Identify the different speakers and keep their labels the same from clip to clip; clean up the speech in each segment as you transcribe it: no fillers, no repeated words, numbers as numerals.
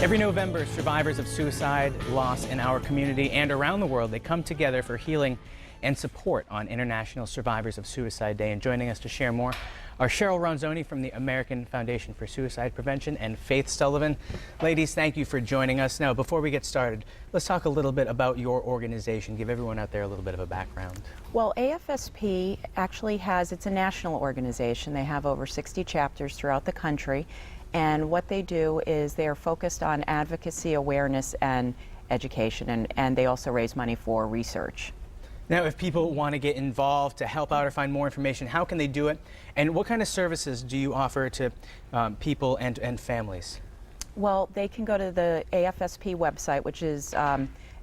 Speaker 1: Every November, survivors of suicide, loss in our community and around the world, they come together for healing and support on International Survivors of Suicide Day. And joining us to share more are Cheryl Ronzoni from the American Foundation for Suicide Prevention and Faith Sullivan. Ladies, thank you for joining us. Now, before we get started, let's talk a little bit about your organization. Give everyone out there a little bit of a background.
Speaker 2: Well, AFSP actually it's a national organization. They have over 60 chapters throughout the country. And what they do is they are focused on advocacy, awareness, and education, and they also raise money for research.
Speaker 1: Now, if people want to get involved, to help out or find more information, how can they do it? And what kind of services do you offer to people and families?
Speaker 2: Well, they can go to the AFSP website, which is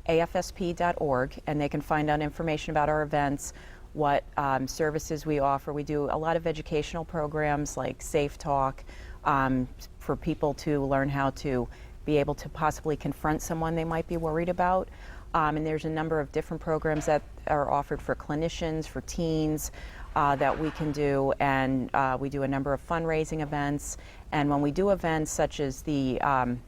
Speaker 2: afsp.org, and they can find out information about our events, what services we offer. We do a lot of educational programs like Safe Talk, for people to learn how to be able to possibly confront someone they might be worried about. And there's a number of different programs that are offered for clinicians, for teens, that we can do, and we do a number of fundraising events. And when we do events such as the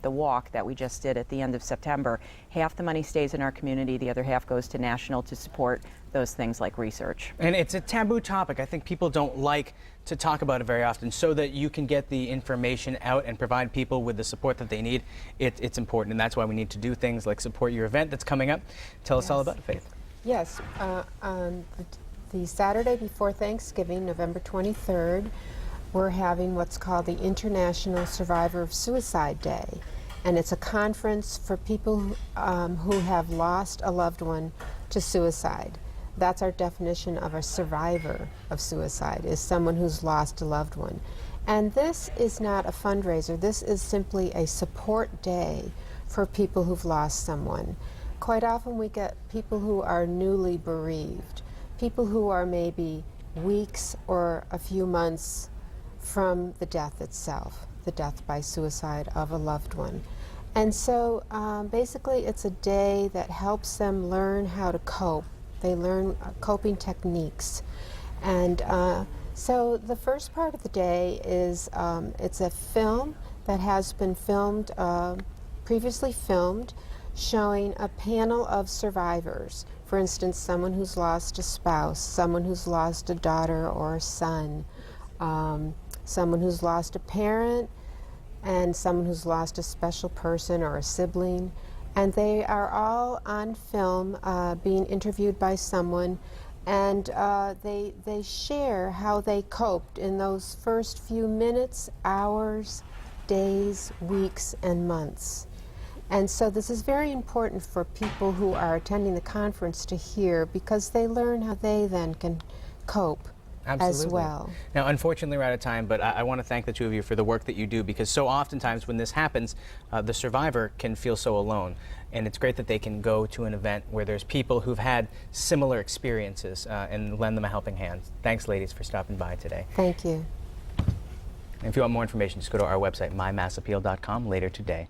Speaker 2: walk that we just did at the end of September, half the money stays in our community, the other half goes to national to support those things like research.
Speaker 1: And it's a taboo topic. I think people don't like to talk about it very often. So that you can get the information out and provide people with the support that they need, it's important. And that's why we need to do things like support your event that's coming up. Tell us all about it, Faith.
Speaker 3: Yes, on the Saturday before Thanksgiving, November 23rd, we're having what's called the International Survivor of Suicide Day. And it's a conference for people who have lost a loved one to suicide. That's our definition of a survivor of suicide, is someone who's lost a loved one. And this is not a fundraiser. This is simply a support day for people who've lost someone. Quite often we get people who are newly bereaved, people who are maybe weeks or a few months from the death itself, the death by suicide of a loved one. And so basically it's a day that helps them learn how to cope. They learn coping techniques. And so the first part of the day is it's a film that has been filmed, previously filmed, showing a panel of survivors. For instance, someone who's lost a spouse, someone who's lost a daughter or a son, someone who's lost a parent, and someone who's lost a special person or a sibling. And they are all on film being interviewed by someone, and they share how they coped in those first few minutes, hours, days, weeks, and months. And so this is very important for people who are attending the conference to hear, because they learn how they then can cope.
Speaker 1: Absolutely.
Speaker 3: As well.
Speaker 1: Now, unfortunately, we're out of time, but I want to thank the two of you for the work that you do, because so oftentimes when this happens, the survivor can feel so alone. And it's great that they can go to an event where there's people who've had similar experiences and lend them a helping hand. Thanks, ladies, for stopping by today.
Speaker 3: Thank you.
Speaker 1: And if you want more information, just go to our website, mymassappeal.com, later today.